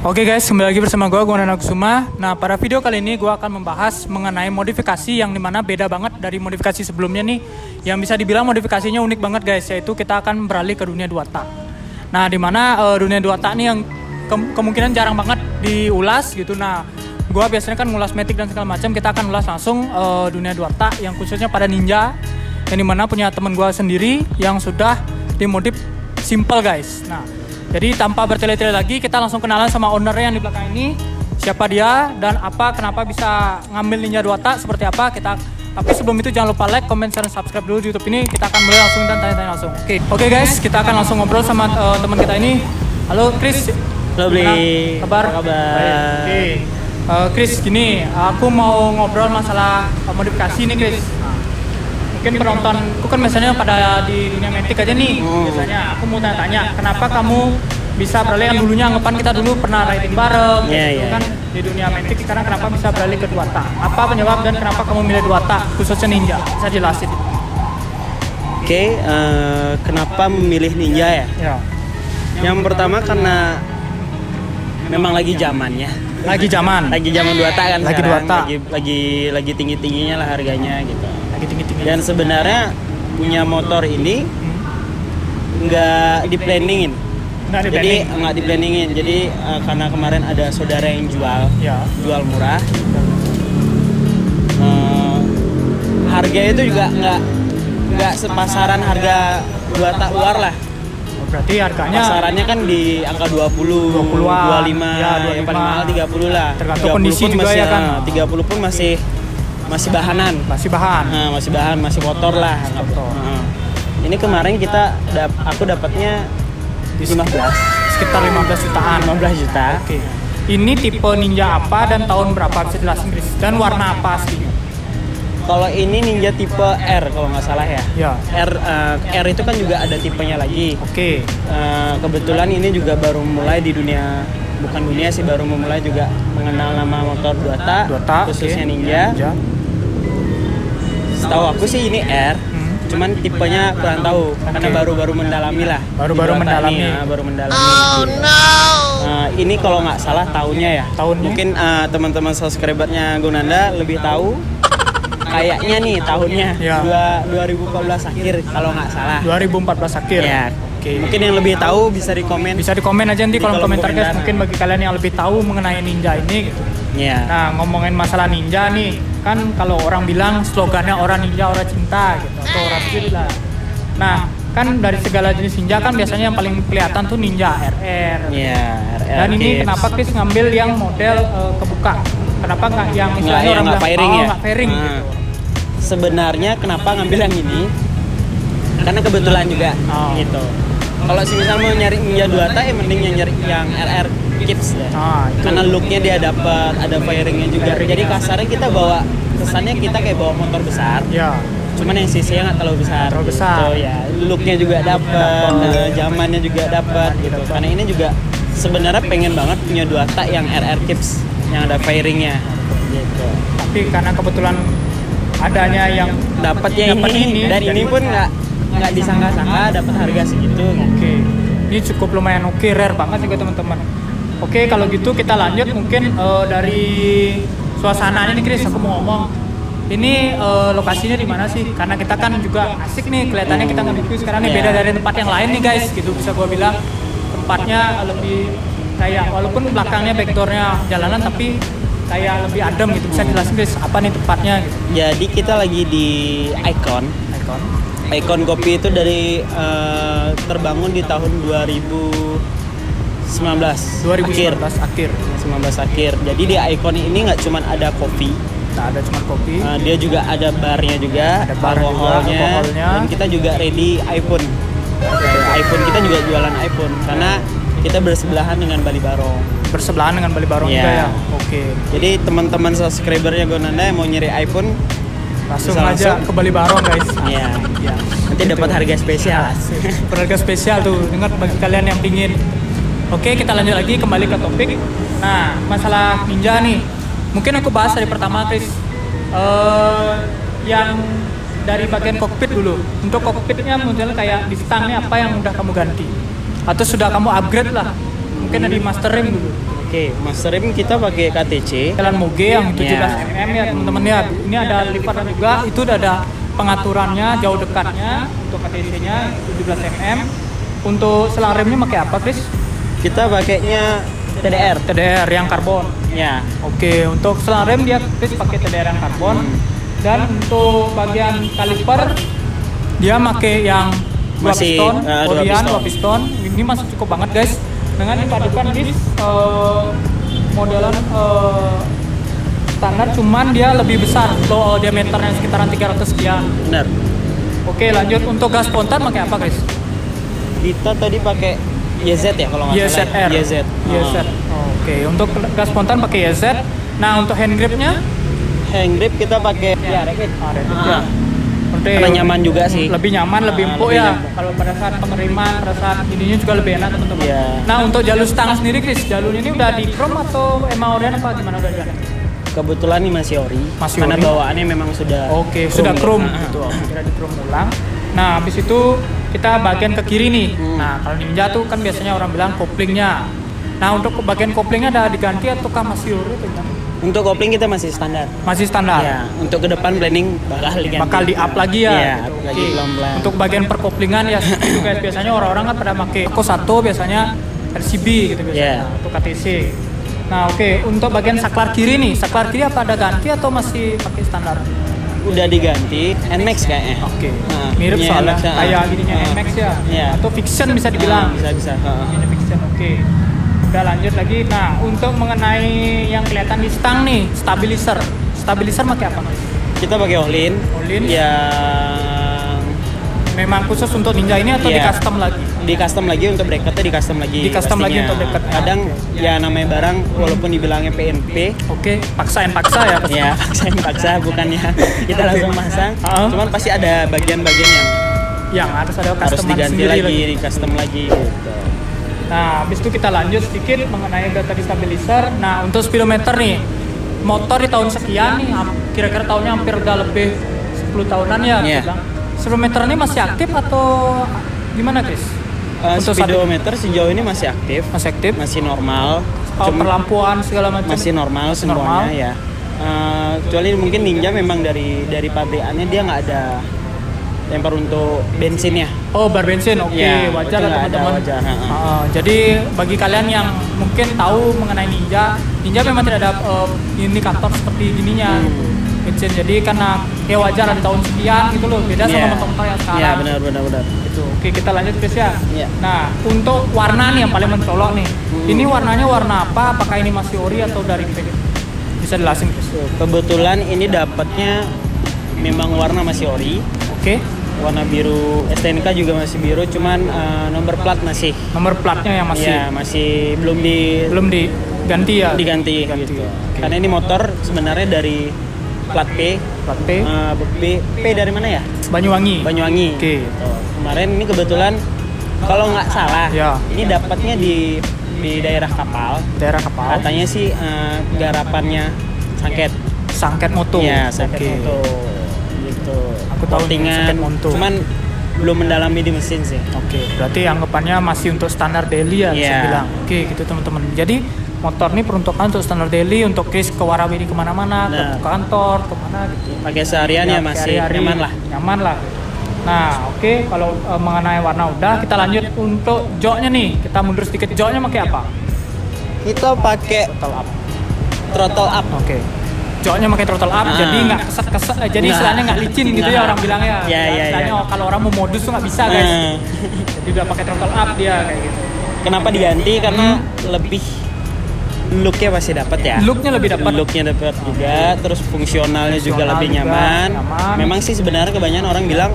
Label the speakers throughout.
Speaker 1: Oke guys, kembali lagi bersama gue Nanda Kusuma. Nah, pada video kali ini gue akan membahas mengenai modifikasi yang dimana beda banget dari modifikasi sebelumnya nih. Yang bisa dibilang modifikasinya unik banget guys, yaitu kita akan beralih ke dunia 2 tak. Nah, dimana dunia 2 tak nih yang kemungkinan jarang banget diulas gitu. Nah, gue biasanya kan ngulas Matic dan segala macam, kita akan ulas langsung dunia 2 tak yang khususnya pada Ninja. Yang dimana punya temen gue sendiri yang sudah dimodif simple guys. Nah, jadi tanpa bertele-tele lagi, kita langsung kenalan sama ownernya yang di belakang ini. Siapa dia dan kenapa bisa ngambil Ninja 2 tak, seperti apa kita. Tapi sebelum itu jangan lupa like, comment, share, dan subscribe dulu di YouTube ini. Kita akan mulai langsung dan tanya-tanya langsung. Oke guys, kita akan langsung ngobrol sama teman kita ini. Halo Chris.
Speaker 2: Halo Bli.
Speaker 1: Kabar? Oke. Chris, gini, aku mau ngobrol masalah modifikasi nih Chris. Mungkin penontonku kan biasanya pada di dunia Matic aja nih. Biasanya aku mau tanya-tanya, kenapa kamu bisa beralih? Yang dulunya anggapan kita dulu pernah riding bareng, kan di dunia Matic. Sekarang kenapa bisa beralih ke 2 tak? Apa penyebab dan kenapa kamu milih 2 tak khususnya Ninja? Bisa jelasin?
Speaker 2: Oke, kenapa memilih Ninja ya? Yang pertama karena memang lagi zamannya.
Speaker 1: Lagi zaman
Speaker 2: 2 tak kan.
Speaker 1: Lagi
Speaker 2: sekarang.
Speaker 1: 2 tak.
Speaker 2: Lagi tinggi-tingginya lah harganya gitu.
Speaker 1: Tinggi-tinggi.
Speaker 2: Dan sebenarnya punya motor ini nggak di-planningin. Nggak di-planningin. Jadi karena kemarin ada saudara yang jual murah. Harga itu juga nggak sepasaran harga 2 tak luar lah.
Speaker 1: Berarti harganya
Speaker 2: pasarannya kan di angka 20,
Speaker 1: 20-an,
Speaker 2: 25, yang paling mahal 30 lah.
Speaker 1: Tergantung kondisi juga
Speaker 2: masih,
Speaker 1: ya kan.
Speaker 2: 30 pun masih bahanan.
Speaker 1: Masih bahan.
Speaker 2: Nah, masih kotor lah. Ini kemarin aku dapatnya 15.
Speaker 1: Sekitar 15 jutaan.
Speaker 2: 15 juta.
Speaker 1: Oke. Ini tipe Ninja apa dan tahun berapa, bisa jelasin Chris? Dan warna apa aslinya?
Speaker 2: Kalau ini Ninja tipe R kalau nggak salah ya. R itu kan juga ada tipenya lagi.
Speaker 1: Oke.
Speaker 2: Kebetulan ini juga baru mulai di dunia, bukan dunia sih, baru memulai juga mengenal nama motor 2 tak, khususnya Ninja. Setahu aku sih ini R, cuman tipenya kurang tahu karena baru mendalami lah. Baru mendalami.
Speaker 1: Oh
Speaker 2: no. Ini kalau nggak salah tahunnya ya. Mungkin teman-teman subscribernya Gunanda lebih tahu. Kayaknya nih tahunnya 2014 akhir kalau nggak salah.
Speaker 1: 2014 akhir.
Speaker 2: Ya. Oke. Mungkin yang lebih tahu bisa di komen.
Speaker 1: Bisa di komen aja nanti kolom komentar guys. Mungkin bagi kalian yang lebih tahu mengenai Ninja ini gitu.
Speaker 2: Iya.
Speaker 1: Nah, ngomongin masalah Ninja nih, kan kalau orang bilang slogannya orang Ninja orang cinta gitu atau orang cinta. Nah, kan dari segala jenis Ninja kan biasanya yang paling kelihatan tuh Ninja RR.
Speaker 2: Iya, RR.
Speaker 1: Dan ini kenapa Chris ngambil yang model kebuka? Kenapa nggak yang istilahnya orang
Speaker 2: nggak fairing ya?
Speaker 1: Nggak fairing gitu.
Speaker 2: Sebenarnya kenapa ngambil yang ini? Karena kebetulan juga gitu. Kalau misal mau nyari Ninja 2 tak, mending yang nyari yang RR Kids ya. Karena looknya dia dapat, ada fairingnya juga. Jadi kasarnya kita bawa, kesannya kita kayak bawa motor besar. Cuman yang sisinya nggak terlalu besar. Gitu, ya. Looknya juga dapat, zamannya juga dapat gitu. Karena ini juga sebenarnya pengen banget punya 2 tak yang RR Kids yang ada fairingnya. Gitu.
Speaker 1: Tapi karena kebetulan adanya yang
Speaker 2: dapatnya ini dan ini pun nggak disangka-sangka dapat harga segitu.
Speaker 1: Oke. Ini cukup lumayan rare banget juga teman-teman. Oke, kalau gitu kita lanjut mungkin dari suasananya nih Chris, aku mau ngomong. Ini lokasinya di mana sih? Karena kita kan juga asik nih, kelihatannya kita nge-review sekarang nih beda dari tempat yang lain nih guys, gitu bisa gua bilang. Tempatnya lebih kayak walaupun belakangnya backdoornya jalanan tapi kayak lebih adem gitu. Bisa jelasin guys apa nih tempatnya gitu.
Speaker 2: Jadi kita lagi di Icon. Icon kopi itu dari terbangun di tahun 2019
Speaker 1: akhir.
Speaker 2: 19 akhir. Jadi di Icon ini nggak cuma ada kopi,
Speaker 1: Nah, ada cuma kopi.
Speaker 2: dia juga ada barnya juga,
Speaker 1: Ada bar juga, alkoholnya.
Speaker 2: dan kita juga ready iPhone. iPhone kita juga jualan iPhone karena kita bersebelahan dengan Bali Barong.
Speaker 1: Bersebelahan dengan Bali Barong
Speaker 2: Iya.
Speaker 1: juga ya. Oke.
Speaker 2: Jadi teman-teman subscribernya Gonanda yang mau nyari iPhone
Speaker 1: Langsung
Speaker 2: bisa
Speaker 1: aja ke Bali Barong guys.
Speaker 2: ya.
Speaker 1: Ya.
Speaker 2: Nanti dapat harga spesial.
Speaker 1: Harga spesial tuh, dengar bagi kalian yang pingin. Oke, kita lanjut lagi kembali ke topik. Nah, masalah Ninja nih. Mungkin aku bahas dari pertama, Chris. Yang dari bagian kokpit dulu. Untuk kokpitnya mungkin kayak di stangnya apa yang udah kamu ganti? Atau sudah kamu upgrade lah? Mungkin dari master rim dulu.
Speaker 2: Oke, master rim kita pakai KTC.
Speaker 1: Jalan Moge yang 17
Speaker 2: Ya.
Speaker 1: mm ya teman-teman ya. Ini ada lipatan juga, itu udah ada pengaturannya, jauh dekatnya untuk KTC-nya 17 mm. Untuk selang remnya pakai apa, Chris?
Speaker 2: Kita pakainya TDR.
Speaker 1: TDR yang karbon.
Speaker 2: Ya,
Speaker 1: Oke, untuk selang rem dia Chris pakai TDR yang karbon. Dan untuk bagian kaliper dia pakai yang dua
Speaker 2: Masih,
Speaker 1: piston,
Speaker 2: dua
Speaker 1: Orion
Speaker 2: piston.
Speaker 1: 2 piston. Ini masih cukup banget guys. Dengan dipadukan di modelan standar, cuman dia lebih besar, low diameternya sekitaran 300 sekian.
Speaker 2: benar.
Speaker 1: Oke, lanjut untuk gas spontan pakai apa, Chris?
Speaker 2: Kita tadi pakai YZ ya kalau nggak salah.
Speaker 1: YZR.
Speaker 2: YZ.
Speaker 1: YZ. Oke, untuk gas spontan pakai YZ. Nah, untuk hand gripnya
Speaker 2: Hand grip kita pakai ya Rekit.
Speaker 1: ada
Speaker 2: Ah.
Speaker 1: Untuk
Speaker 2: Karena nyaman juga sih.
Speaker 1: Lebih nyaman, lebih empuk
Speaker 2: lebih
Speaker 1: ya.
Speaker 2: empuk.
Speaker 1: Kalau pada saat penerimaan, pada saat ininya juga lebih enak teman-teman.
Speaker 2: Iya.
Speaker 1: Nah, untuk jalur stang sendiri, Chris, jalur ini udah di chrome atau emang Orion apa gimana udah jalan?
Speaker 2: Kebetulan ini masih ori.
Speaker 1: Masih
Speaker 2: karena
Speaker 1: ori.
Speaker 2: bawaannya memang sudah
Speaker 1: Oke, sudah chrome
Speaker 2: ya.
Speaker 1: gitu. Kira di chrome ulang. Nah, habis itu kita bagian ke kiri nih. Nah, kalau Ninja tuh kan biasanya orang bilang koplingnya. Nah, untuk bagian koplingnya ada diganti ataukah masih ori atau gimana?
Speaker 2: Untuk kopling kita masih standar.
Speaker 1: Masih standar.
Speaker 2: Ya, untuk ke depan planning bakal diganti.
Speaker 1: Bakal di up lagi ya.
Speaker 2: Iya,
Speaker 1: gitu.
Speaker 2: lagi
Speaker 1: Oke.
Speaker 2: pelan-pelan.
Speaker 1: Untuk bagian perkoplingan ya itu guys, biasanya orang-orang kan pada pakai Eco 1 biasanya RCB gitu biasanya
Speaker 2: Iya.
Speaker 1: untuk KTC. Nah, oke, untuk bagian saklar kiri nih, saklar kiri apa ada ganti atau masih pakai standar?
Speaker 2: Udah diganti NMAX kayaknya.
Speaker 1: Oke.
Speaker 2: Nah,
Speaker 1: Mirip
Speaker 2: punya
Speaker 1: soalnya
Speaker 2: NMAX,
Speaker 1: kayak gininya NMAX ya.
Speaker 2: Iya.
Speaker 1: Atau Fiction bisa dibilang.
Speaker 2: Bisa.
Speaker 1: Ini Fiction. Oke. Udah lanjut lagi. Nah, untuk mengenai yang kelihatan di stang nih, stabilizer. Stabilizer pakai apa, Mas?
Speaker 2: Kita pakai Olin.
Speaker 1: Olin.
Speaker 2: Yang
Speaker 1: Memang khusus untuk Ninja ini atau di
Speaker 2: Iya.
Speaker 1: custom lagi?
Speaker 2: di custom lagi untuk bracketnya di custom lagi.
Speaker 1: Di custom lagi
Speaker 2: pastinya.
Speaker 1: untuk bracketnya.
Speaker 2: Kadang
Speaker 1: Oke.
Speaker 2: ya namanya barang walaupun dibilangnya PNP,
Speaker 1: Oke, paksain paksa ya pasti.
Speaker 2: ya paksa bukannya kita langsung pasang. Cuman pasti ada bagian-bagian yang
Speaker 1: Yang harus ada
Speaker 2: harus
Speaker 1: customan
Speaker 2: diganti
Speaker 1: sendiri
Speaker 2: lagi, di custom lagi gitu.
Speaker 1: Nah, habis itu kita lanjut sedikit mengenai data di stabilizer. Nah, untuk speedometer nih, motor di tahun sekian nih, kira-kira tahunnya hampir udah lebih 10 tahunan ya.
Speaker 2: Iya.
Speaker 1: Bang. Speedometer ini masih aktif atau gimana, Chris? Untuk saat ini?
Speaker 2: Speedometer sejauh ini masih aktif,
Speaker 1: Masih aktif?
Speaker 2: masih normal.
Speaker 1: Oh,
Speaker 2: Cuma
Speaker 1: perlampuan segala macam?
Speaker 2: masih normal
Speaker 1: Masih
Speaker 2: semuanya
Speaker 1: normal.
Speaker 2: ya. Kecuali mungkin Ninja memang dari pabrikannya dia nggak ada temper untuk bensinnya.
Speaker 1: Oh, bar bensin, oke,
Speaker 2: Iya,
Speaker 1: wajar
Speaker 2: itu
Speaker 1: lah
Speaker 2: nggak ada,
Speaker 1: teman-teman.
Speaker 2: wajar,
Speaker 1: Jadi bagi kalian yang mungkin tahu mengenai Ninja memang tidak ada indikator seperti gininya. Bensin. Jadi karena ya wajar ada tahun sekian gitu loh, beda sama
Speaker 2: Iya.
Speaker 1: motor-motor yang sekarang.
Speaker 2: Iya, benar.
Speaker 1: Gitu. Oke, kita lanjut Chris ya.
Speaker 2: Iya.
Speaker 1: Nah, untuk warna nih yang paling mencolok nih. Ini warnanya warna apa? Apakah ini masih ori atau dari PG? Bisa jelasin Chris.
Speaker 2: Kebetulan ini dapatnya memang warna masih ori.
Speaker 1: Oke.
Speaker 2: Warna biru STNK juga masih biru, cuman nomor plat masih.
Speaker 1: Nomor platnya yang masih
Speaker 2: Iya, masih belum
Speaker 1: belum diganti ya.
Speaker 2: diganti
Speaker 1: Diganti,
Speaker 2: gitu.
Speaker 1: oke.
Speaker 2: Karena ini motor sebenarnya dari plat P.
Speaker 1: Plat P.
Speaker 2: P dari mana ya?
Speaker 1: Banyuwangi.
Speaker 2: Banyuwangi.
Speaker 1: Oke.
Speaker 2: Gitu. Kemarin ini kebetulan kalau nggak salah,
Speaker 1: Ya.
Speaker 2: ini dapatnya di daerah kapal.
Speaker 1: Daerah kapal.
Speaker 2: Katanya sih garapannya Sangket.
Speaker 1: Sangket Moto.
Speaker 2: Iya, Sangket
Speaker 1: Oke.
Speaker 2: Moto. Gitu.
Speaker 1: Aku tahu nih,
Speaker 2: Coatingan.
Speaker 1: Sangket Moto.
Speaker 2: Cuman belum mendalami di mesin sih.
Speaker 1: Oke, berarti anggapannya masih untuk standar daily ya bisa
Speaker 2: Iya.
Speaker 1: bilang. Oke, gitu teman-teman. Jadi motor ini peruntukan untuk standar daily, untuk Chris ke Warawiri kemana-mana,
Speaker 2: Nah.
Speaker 1: ke kantor, kemana gitu.
Speaker 2: Pakai seharian ya
Speaker 1: pakai
Speaker 2: masih
Speaker 1: hari-hari,
Speaker 2: nyaman lah.
Speaker 1: Nyaman lah. Nah, oke, kalau mengenai warna udah, kita lanjut untuk joknya nih. Kita mundur sedikit, joknya pakai apa?
Speaker 2: Kita pakai
Speaker 1: Total up.
Speaker 2: throttle up.
Speaker 1: Oke. joknya pakai throttle up, jadi nggak keset-keset, jadi istilahnya nggak licin gitu ya orang bilangnya. Istilahnya kalau orang mau modus tuh nggak bisa guys. Jadi udah pakai throttle up dia kayak gitu.
Speaker 2: Kenapa diganti? Karena lebih looknya pasti dapat ya.
Speaker 1: Looknya lebih dapat.
Speaker 2: Looknya dapat juga, terus fungsionalnya juga lebih nyaman. Memang sih sebenarnya kebanyakan orang bilang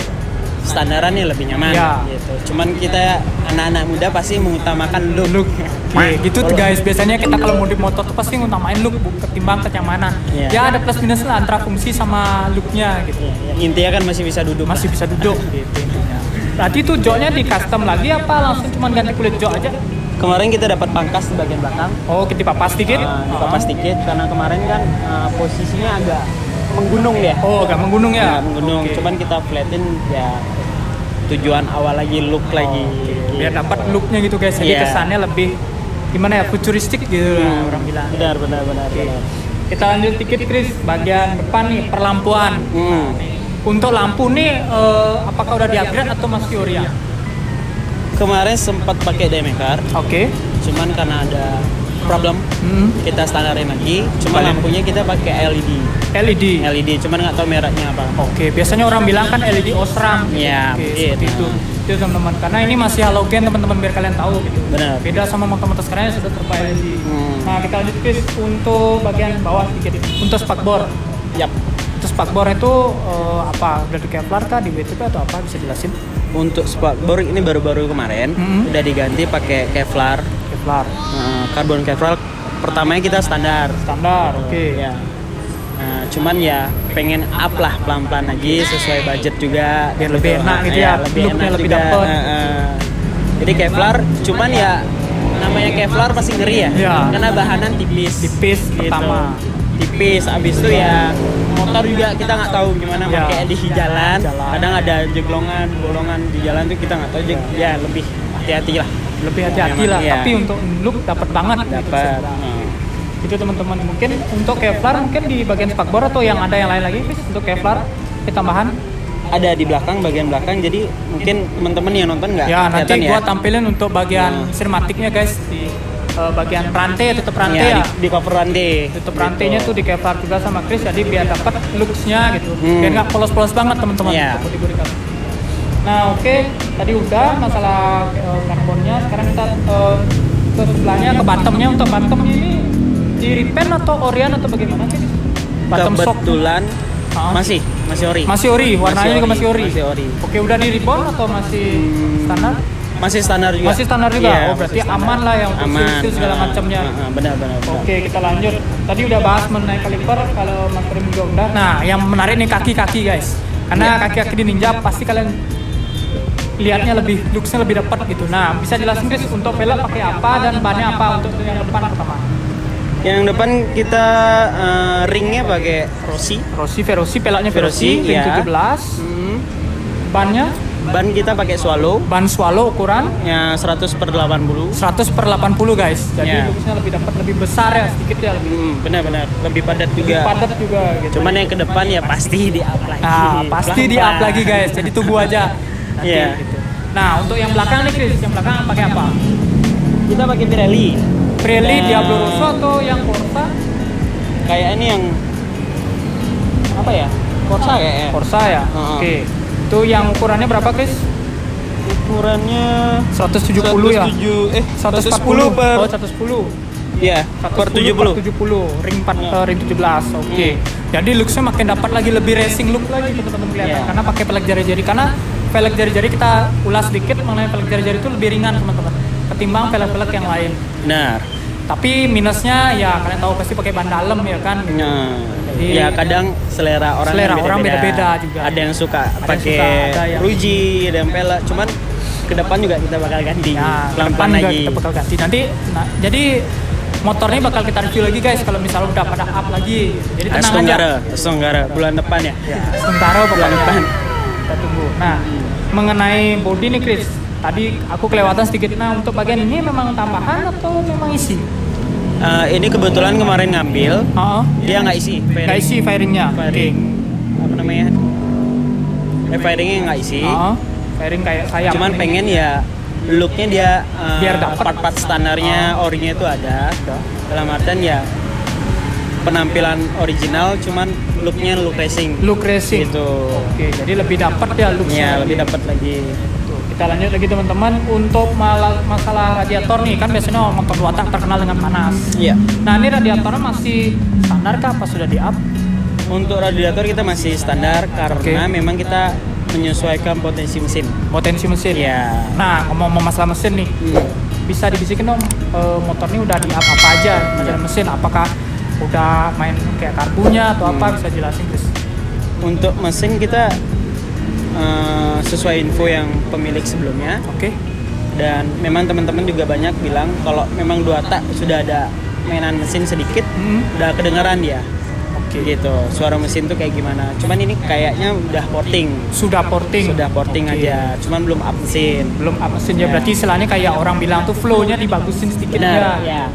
Speaker 2: standarannya lebih nyaman gitu. Cuman kita anak-anak muda pasti mengutamakan look.
Speaker 1: Oke, gitu tuh guys. Biasanya kita kalau modif motor tuh pasti ngutamain look ketimbang kenyamanan. Ya ada plus minus lah antara fungsi sama looknya gitu.
Speaker 2: Intinya kan masih bisa duduk.
Speaker 1: Masih bisa duduk gitu intinya. Berarti tuh joknya di custom lagi apa langsung cuma ganti kulit jok aja?
Speaker 2: Kemarin kita dapat pangkas di bagian belakang.
Speaker 1: Oh, kita papas dikit?
Speaker 2: Dipapas dikit karena kemarin kan posisinya agak menggunung ya.
Speaker 1: Oh, agak menggunung ya?
Speaker 2: Menggunung. Cuman kita flatten ya tujuan awal lagi, look lagi.
Speaker 1: Biar dapat looknya gitu guys. Jadi kesannya lebih gimana ya, futuristik gitu lah orang bilang.
Speaker 2: Benar.
Speaker 1: Kita lanjut dikit Chris, bagian depan nih perlampuan. Untuk lampu nih apakah udah di-upgrade atau masih ori ya?
Speaker 2: Kemarin sempat pakai Demaker.
Speaker 1: Oke.
Speaker 2: Cuman karena ada problem, kita standarin lagi. Cuma lampunya kita pakai LED, cuman nggak tahu mereknya apa.
Speaker 1: Oke, biasanya orang bilang kan LED Osram.
Speaker 2: Iya,
Speaker 1: seperti itu teman-teman. Karena ini masih halogen teman-teman, biar kalian tahu gitu.
Speaker 2: Benar.
Speaker 1: Beda sama motor-motor sekarang yang sudah terpakai LED. Nah, kita lanjut Chris untuk bagian bawah sedikit. Untuk spakbor.
Speaker 2: Yap.
Speaker 1: Untuk spakbor itu apa? Udah di Kevlar kah, di WTP atau apa? Bisa jelasin?
Speaker 2: Untuk spakbor ini baru-baru kemarin udah diganti pakai Kevlar. Karbon Kevlar pertamanya kita standar.
Speaker 1: Oke.
Speaker 2: Ya. Nah, cuman ya pengen up lah pelan-pelan lagi sesuai budget juga.
Speaker 1: Biar lebih enak gitu ya. Looknya lebih dapet.
Speaker 2: Jadi Kevlar, cuman ya namanya Kevlar pasti ngeri ya. Karena bahanan tipis
Speaker 1: pertama.
Speaker 2: Tipis, abis itu ya motor juga kita nggak tahu gimana pakai di jalan. Kadang ada jeglongan, bolongan di jalan tuh kita nggak tahu. Ya lebih hati-hati lah. Tapi untuk look dapat banget. Itu teman-teman. Mungkin untuk Kevlar mungkin di bagian spakbor atau yang ada yang lain lagi untuk Kevlar tambahan ada di belakang, bagian belakang. Jadi mungkin teman-teman yang nonton nggak
Speaker 1: nanti gua tampilin untuk bagian sinematiknya guys di bagian rantai, tutup rantai
Speaker 2: di cover rantai.
Speaker 1: Tutup rantainya tuh di Kevlar juga sama Chris, jadi biar dapat looks-nya gitu. Biar nggak polos-polos banget teman-teman. Nah, oke. Tadi udah masalah karbonnya. Sekarang kita ke sebelahnya, ke bottomnya. Untuk bottomnya ini di repaint atau orian atau bagaimana sih?
Speaker 2: Kebetulan masih ori.
Speaker 1: Masih ori, warnanya juga masih ori. Oke, udah di ribbon atau masih standar?
Speaker 2: Masih standar juga.
Speaker 1: Masih standar juga. Oh, berarti aman lah yang untuk seal segala macamnya.
Speaker 2: Benar.
Speaker 1: Oke, kita lanjut. Tadi udah bahas mengenai kaliper, kalau Mas Prim juga udah. Nah, yang menarik nih kaki-kaki guys. Karena kaki-kaki di Ninja pasti kalian lihatnya lebih, looks-nya lebih dapat gitu. Nah, bisa jelasin guys untuk velg pakai apa dan bannya apa untuk yang depan pertama?
Speaker 2: Yang depan kita ringnya pakai Rossi,
Speaker 1: velgnya Verosi, ring 17. Bannya?
Speaker 2: Ban kita pakai Swallow.
Speaker 1: Ban Swallow ukuran?
Speaker 2: Ya 100/80.
Speaker 1: 100/80 guys. Jadi looks-nya lebih dapat, lebih besar ya sedikit ya lebih.
Speaker 2: Benar. Lebih padat juga.
Speaker 1: Gitu.
Speaker 2: Cuman yang ke depan ya pasti di-up lagi.
Speaker 1: Pasti di-up lagi guys. Jadi tunggu aja. Gitu. Nah, untuk yang belakang nih Chris, yang belakang pakai apa?
Speaker 2: Kita pakai Pirelli
Speaker 1: Diablo Rosso atau yang Corsa?
Speaker 2: Kayak ini yang apa ya? Corsa ya? Oke.
Speaker 1: Itu yang ukurannya berapa Chris?
Speaker 2: Ukurannya
Speaker 1: 170 ya?
Speaker 2: 140 per
Speaker 1: 110.
Speaker 2: Iya, per 70.
Speaker 1: Ring 17. Oke. Jadi looks-nya makin dapat lagi, lebih racing look lagi teman-teman kelihatan. Karena pakai pelek jari-jari. Karena pelek jari-jari kita ulas sedikit mengenai pelek jari-jari itu lebih ringan teman-teman ketimbang pelek-pelek yang lain.
Speaker 2: Benar.
Speaker 1: Tapi minusnya ya kalian tahu pasti pakai ban dalam ya kan.
Speaker 2: Jadi ya kadang selera orang beda-beda juga. Ada yang suka pakai ruji, ada yang pelek. Cuman ke depan juga kita bakal ganti. Pelan-pelan lagi.
Speaker 1: Kita bakal ganti. Nanti jadi motornya bakal kita review lagi guys kalau misalnya udah pada up lagi. Jadi tenang aja.
Speaker 2: Setenggara bulan depan ya.
Speaker 1: Setenggara bulan depan. Kita tunggu. Nah, mengenai body nih Chris, tadi aku kelewatan sedikit. Nah, untuk bagian ini memang tambahan atau memang isi?
Speaker 2: Ini kebetulan kemarin ngambil, dia nggak isi.
Speaker 1: Nggak isi fairingnya.
Speaker 2: Fairing, apa namanya? Fairingnya nggak isi.
Speaker 1: Fairing kayak sayap.
Speaker 2: Cuman pengen ya looknya dia
Speaker 1: biar dapat
Speaker 2: part-part standarnya orinya itu ada. Dalam artian ya penampilan original, cuman looknya look racing.
Speaker 1: Look racing.
Speaker 2: Gitu.
Speaker 1: Oke, jadi lebih dapat ya look.
Speaker 2: Ya, lebih dapat lagi.
Speaker 1: Tuh, kita lanjut lagi teman-teman untuk masalah radiator nih, kan biasanya motor 2 tak terkenal dengan panas.
Speaker 2: Iya.
Speaker 1: Nah, ini radiatornya masih standar kah apa sudah di-up?
Speaker 2: Untuk radiator kita masih standar karena memang kita menyesuaikan potensi mesin.
Speaker 1: Potensi mesin.
Speaker 2: Iya.
Speaker 1: Nah, ngomong masalah mesin nih. Bisa dibisikin dong motor ini udah di-up apa aja dengan mesin? Apakah udah main kayak karbunya atau apa, bisa jelasin Chris?
Speaker 2: Untuk mesin kita sesuai info yang pemilik sebelumnya.
Speaker 1: Oke.
Speaker 2: Dan memang teman-teman juga banyak bilang kalau memang 2 tak sudah ada mainan mesin sedikit, udah kedengaran dia.
Speaker 1: Oke.
Speaker 2: Gitu, suara mesin tuh kayak gimana. Cuman ini kayaknya udah porting.
Speaker 1: Sudah porting.
Speaker 2: Oke. Aja. Cuman belum up mesin.
Speaker 1: Belum up mesin ya. Berarti istilahnya kayak orang bilang tuh flow-nya dibagusin sedikit.
Speaker 2: Benar,
Speaker 1: ya.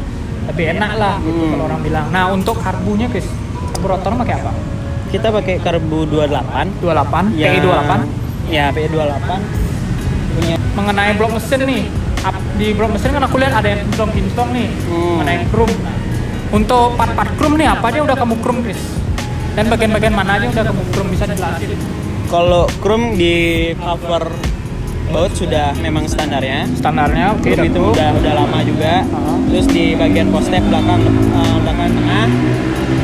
Speaker 1: Lebih enak lah gitu kalau orang bilang. Nah, untuk karbunya Chris, karburator pakai apa?
Speaker 2: Kita pakai karbu 28.
Speaker 1: 28,
Speaker 2: Ya,
Speaker 1: PI 28.
Speaker 2: Ya, PI 28. Punya
Speaker 1: Mengenai blok mesin nih, di blok mesin kan aku lihat ada yang kinclong nih, mengenai chrome. Untuk part-part chrome nih, apa aja udah kamu chrome Chris? Dan bagian-bagian mana aja udah kamu chrome, bisa jelasin?
Speaker 2: kalau chrome di cover baut sudah memang standarnya.
Speaker 1: Standarnya oke,
Speaker 2: Chrome itu udah lama juga. Terus di bagian postep belakang tengah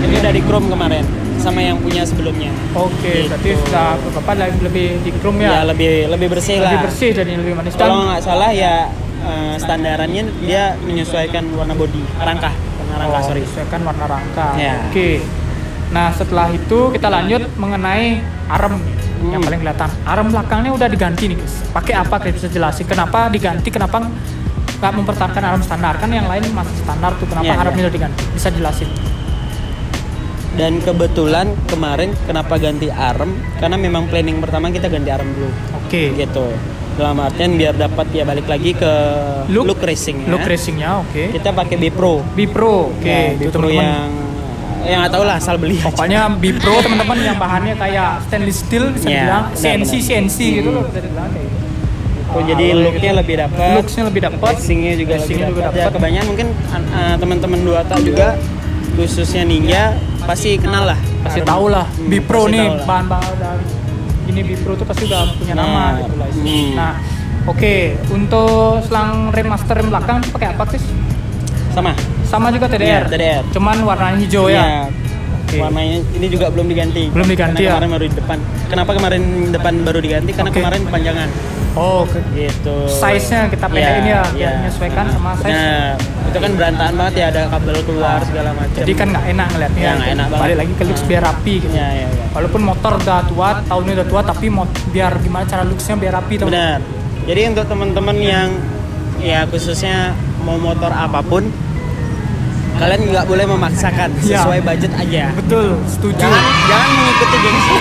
Speaker 2: itu udah di chrome kemarin sama yang punya sebelumnya.
Speaker 1: Oke,
Speaker 2: Gitu.
Speaker 1: berarti sudah beberapa lebih di chrome
Speaker 2: Ya,
Speaker 1: ya?
Speaker 2: lebih bersih lah.
Speaker 1: Lebih bersih dan lebih manis.
Speaker 2: Kalau nggak salah ya standarannya dia menyesuaikan warna bodi rangka.
Speaker 1: Sesuaikan warna rangka.
Speaker 2: Ya.
Speaker 1: Oke. Nah, setelah itu kita lanjut mengenai arem yang paling kelihatan. Arem belakangnya udah diganti nih, guys. Pakai apa? Kita bisa jelasin kenapa diganti? Kenapa nggak mempertahankan arem standar? Kan yang lain masih standar tuh. Kenapa aremnya udah diganti? Bisa jelasin?
Speaker 2: Dan kebetulan kemarin kenapa ganti arem? Karena memang planning pertama kita ganti arem dulu.
Speaker 1: Oke.
Speaker 2: Gitu. Dalam artian biar dapat ya balik lagi ke look racing ya.
Speaker 1: Look racingnya, oke.
Speaker 2: Kita pakai B-Pro.
Speaker 1: B-Pro, oke.
Speaker 2: Ya,
Speaker 1: Itu
Speaker 2: B-Pro
Speaker 1: teman-teman.
Speaker 2: yang nggak tahu lah, asal beli aja.
Speaker 1: Pokoknya B-Pro teman-teman yang bahannya kayak stainless steel bisa dibilang, CNC gitu loh bisa dibilang kayak gitu.
Speaker 2: Oh, jadi looknya
Speaker 1: gitu.
Speaker 2: lebih dapat.
Speaker 1: Looksnya lebih dapat.
Speaker 2: Racingnya juga
Speaker 1: Racingnya
Speaker 2: lebih
Speaker 1: juga
Speaker 2: dapat. Ya,
Speaker 1: dapat.
Speaker 2: kebanyakan mungkin teman-teman 2 tak juga khususnya Ninja pasti kenal lah.
Speaker 1: Pasti
Speaker 2: Arem.
Speaker 1: tahu lah. B-Pro
Speaker 2: pasti
Speaker 1: nih
Speaker 2: tahu lah.
Speaker 1: bahan-bahan dari ini B-Pro tuh pasti udah punya nama gitu lah. Nah, oke. Untuk selang rem master rem belakang itu pakai apa Chris?
Speaker 2: Sama.
Speaker 1: Sama juga TDR.
Speaker 2: Iya, TDR.
Speaker 1: Cuman warnanya hijau ya.
Speaker 2: Iya.
Speaker 1: Oke.
Speaker 2: Warnanya ini juga belum diganti.
Speaker 1: Belum diganti
Speaker 2: Karena
Speaker 1: ya?
Speaker 2: Kemarin baru di depan. Kenapa kemarin depan baru diganti? Karena
Speaker 1: Oke.
Speaker 2: kemarin panjangan.
Speaker 1: Oh, oke.
Speaker 2: Gitu.
Speaker 1: Size-nya kita pedekin ya, biar menyesuaikan sama size.
Speaker 2: Nah, itu kan berantakan banget ya, ada kabel keluar segala macam.
Speaker 1: Jadi kan nggak enak ngeliatnya.
Speaker 2: Ya, nggak enak banget.
Speaker 1: Balik lagi ke looks biar rapi gitu.
Speaker 2: Iya, iya, iya.
Speaker 1: Walaupun motor udah tua, tahunnya udah tua, tapi biar gimana cara looksnya biar rapi teman.
Speaker 2: Benar. Jadi untuk teman-teman yang ya khususnya mau motor apapun, kalian nggak boleh memaksakan,
Speaker 1: Iya.
Speaker 2: sesuai budget aja.
Speaker 1: Betul, setuju.
Speaker 2: Jangan mengikuti gengsi.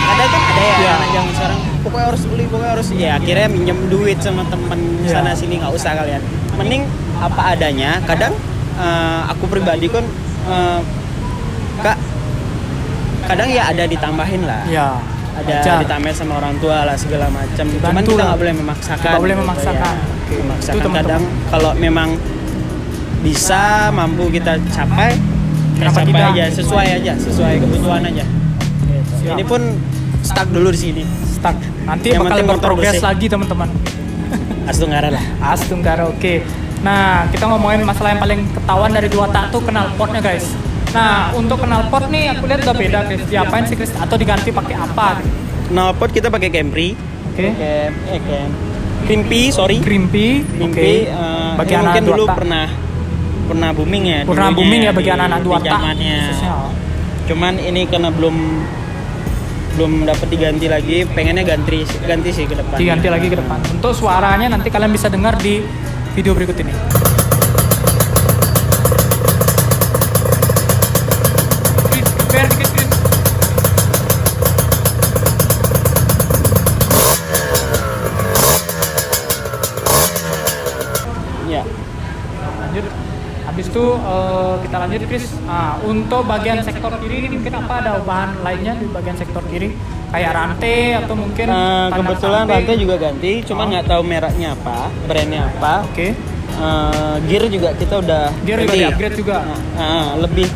Speaker 2: Kadang kan ada ya
Speaker 1: Iya.
Speaker 2: anak zaman sekarang, pokoknya harus beli, pokoknya harus. Ya akhirnya minjem duit sama temen
Speaker 1: Iya.
Speaker 2: sana sini, nggak usah kalian. Mending apa adanya. Kadang aku pribadi kan kak, kadang ya ada ditambahin lah.
Speaker 1: Ya,
Speaker 2: Ada
Speaker 1: wajar.
Speaker 2: ditambahin sama orang tua lah segala macam. Cuman
Speaker 1: Dibantu
Speaker 2: kita
Speaker 1: lah.
Speaker 2: nggak boleh memaksakan.
Speaker 1: Nggak boleh
Speaker 2: gitu
Speaker 1: memaksakan.
Speaker 2: ya.
Speaker 1: Oke.
Speaker 2: Memaksakan.
Speaker 1: Itu teman-teman.
Speaker 2: Kadang kalau memang bisa mampu kita capai,
Speaker 1: Kenapa
Speaker 2: capai
Speaker 1: tidak?
Speaker 2: aja, sesuai kebutuhan aja. Gitu.
Speaker 1: Siap.
Speaker 2: Ini pun stuck dulu di sini.
Speaker 1: Stuck. Nanti
Speaker 2: Yang
Speaker 1: bakal
Speaker 2: penting motor
Speaker 1: berprogres
Speaker 2: bersih.
Speaker 1: lagi teman-teman.
Speaker 2: Astunggara lah.
Speaker 1: Astunggara, oke. Nah, kita ngomongin masalah yang paling ketahuan dari 2 tak tuh knalpotnya guys. Nah, untuk knalpot nih aku lihat udah beda Chris. Diapain sih Chris? Atau diganti pakai apa?
Speaker 2: Knalpot kita pakai Camry.
Speaker 1: Oke.
Speaker 2: Crimpy, sorry.
Speaker 1: Crimpy,
Speaker 2: Crimpy.
Speaker 1: Bagi
Speaker 2: Ini
Speaker 1: anak
Speaker 2: mungkin
Speaker 1: 2
Speaker 2: dulu
Speaker 1: tak.
Speaker 2: pernah booming ya.
Speaker 1: Pernah
Speaker 2: dulunya
Speaker 1: booming ya
Speaker 2: di-
Speaker 1: bagi anak-anak 2
Speaker 2: di
Speaker 1: tak.
Speaker 2: zamannya.
Speaker 1: Khususnya.
Speaker 2: Cuman ini karena belum dapat diganti lagi, pengennya ganti sih ke depan.
Speaker 1: Diganti lagi ke depan. Untuk suaranya nanti kalian bisa dengar di video berikut ini. Chris, prepare, Chris.
Speaker 2: Ya.
Speaker 1: Lanjut. Habis itu kita lanjut Chris. Nah, untuk bagian sektor kiri ini mungkin apa ada bahan lainnya di bagian sektor kiri? Kayak rantai atau mungkin tanda
Speaker 2: Kebetulan
Speaker 1: samping?
Speaker 2: rantai juga ganti, cuman nggak tahu mereknya apa, brandnya apa.
Speaker 1: Oke.
Speaker 2: Gear juga kita udah
Speaker 1: Gear juga
Speaker 2: ganti.
Speaker 1: di-upgrade juga.
Speaker 2: lebih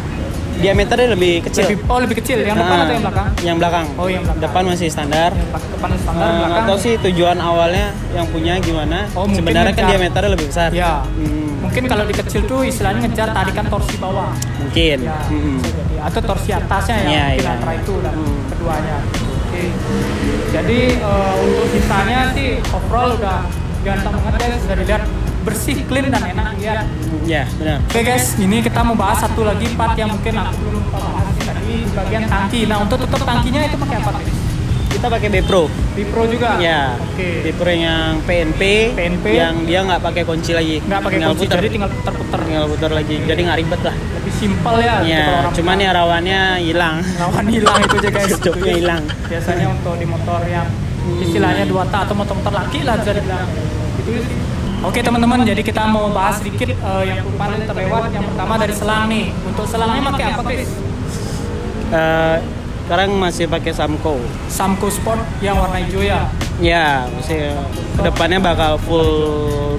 Speaker 2: diameternya lebih kecil.
Speaker 1: Lebih kecil. Yang depan atau yang belakang?
Speaker 2: Yang belakang.
Speaker 1: Oh, yang belakang.
Speaker 2: Depan masih standar.
Speaker 1: Depan standar, belakang.
Speaker 2: Atau sih tujuan awalnya yang punya gimana? Sebenarnya kan diameternya lebih besar.
Speaker 1: Ya. Mungkin kalau di kecil tuh istilahnya ngejar tarikan torsi bawah.
Speaker 2: Mungkin.
Speaker 1: Ya, bisa jadi. Atau torsi atasnya yang mungkin antara itu lah keduanya. Oke. Jadi untuk sisanya sih overall udah ganteng banget guys, sudah dilihat bersih, clean dan enak dilihat.
Speaker 2: Ya, benar.
Speaker 1: Oke guys, ini kita mau bahas satu lagi part yang mungkin aku belum bahas tadi di bagian tangki. Nah, untuk tutup tangkinya itu pakai apa guys?
Speaker 2: Kita pakai Bepro.
Speaker 1: Bepro juga?
Speaker 2: Ya.
Speaker 1: Oke.
Speaker 2: Bepro yang PNP. Yang dia nggak pakai kunci lagi.
Speaker 1: Nggak pakai kunci, jadi tinggal putar-putar.
Speaker 2: Tinggal putar lagi, jadi nggak ribet lah.
Speaker 1: Lebih simpel ya.
Speaker 2: Ya, cuman ya rawannya hilang.
Speaker 1: Rawan hilang itu aja guys.
Speaker 2: Joknya hilang.
Speaker 1: Biasanya untuk di motor yang istilahnya 2 tak atau motor laki lah bisa dibilang. Itu sih. Oke teman-teman, jadi kita mau bahas sedikit yang kemarin terlewat. Yang pertama dari selang nih. Untuk selangnya pakai apa guys?
Speaker 2: Sekarang masih pakai Samco.
Speaker 1: Samco Sport yang warna hijau ya?
Speaker 2: Ya, masih kedepannya bakal full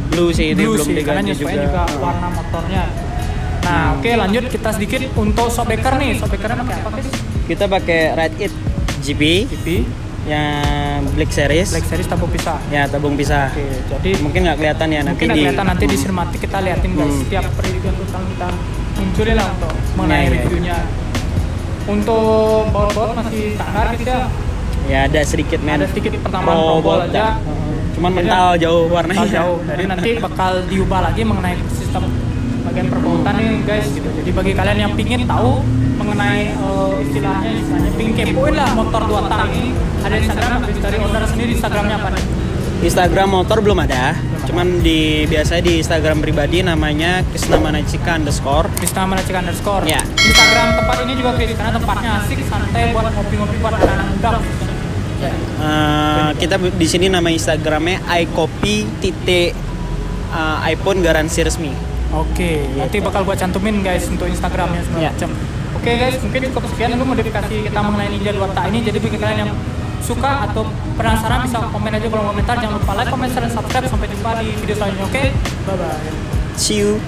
Speaker 2: blue sih, ini belum diganti juga.
Speaker 1: Warna motornya. Nah, oke lanjut kita sedikit untuk shockbreaker nih. Shockbreakernya pakai apa guys?
Speaker 2: Kita pakai Ride It GP. Yang Black Series
Speaker 1: tabung pisah.
Speaker 2: Ya, tabung pisah.
Speaker 1: Oke, jadi
Speaker 2: mungkin nggak kelihatan ya nanti
Speaker 1: nanti di sinematik kita liatin guys. Setiap review yang kita munculin lah untuk mengenai reviewnya. Untuk baut-baut masih standar gitu ya?
Speaker 2: Ya ada sedikit
Speaker 1: pertambahan probol aja.
Speaker 2: Cuman mental jauh warnanya.
Speaker 1: Jauh. Jadi nanti bakal diubah lagi mengenai sistem bagian perbautan nih guys gitu. Jadi bagi kalian yang pingin tahu mengenai istilahnya pingin kepoin lah motor 2 tak ini, ada Instagram, dari owner sendiri Instagramnya apa nih?
Speaker 2: Instagram motor belum ada, cuman biasanya di Instagram pribadi namanya @krisnamanacika_.
Speaker 1: Krisnamanacika_.
Speaker 2: Ya.
Speaker 1: Instagram tempat ini juga Chris, karena tempatnya asik, santai buat ngopi-ngopi buat anak-anak muda.
Speaker 2: Kita di sini nama Instagramnya iCopy iPhone garansi resmi.
Speaker 1: Oke, nanti bakal gua cantumin guys untuk Instagramnya segala macam. Oke guys, mungkin cukup sekian dulu modifikasi kita mengenai Ninja 2 tak ini. Jadi bagi kalian yang suka atau penasaran bisa komen aja kolom komentar. Jangan lupa like, comment, share, dan subscribe. Sampai jumpa di video selanjutnya. Oke, bye bye.
Speaker 2: See you.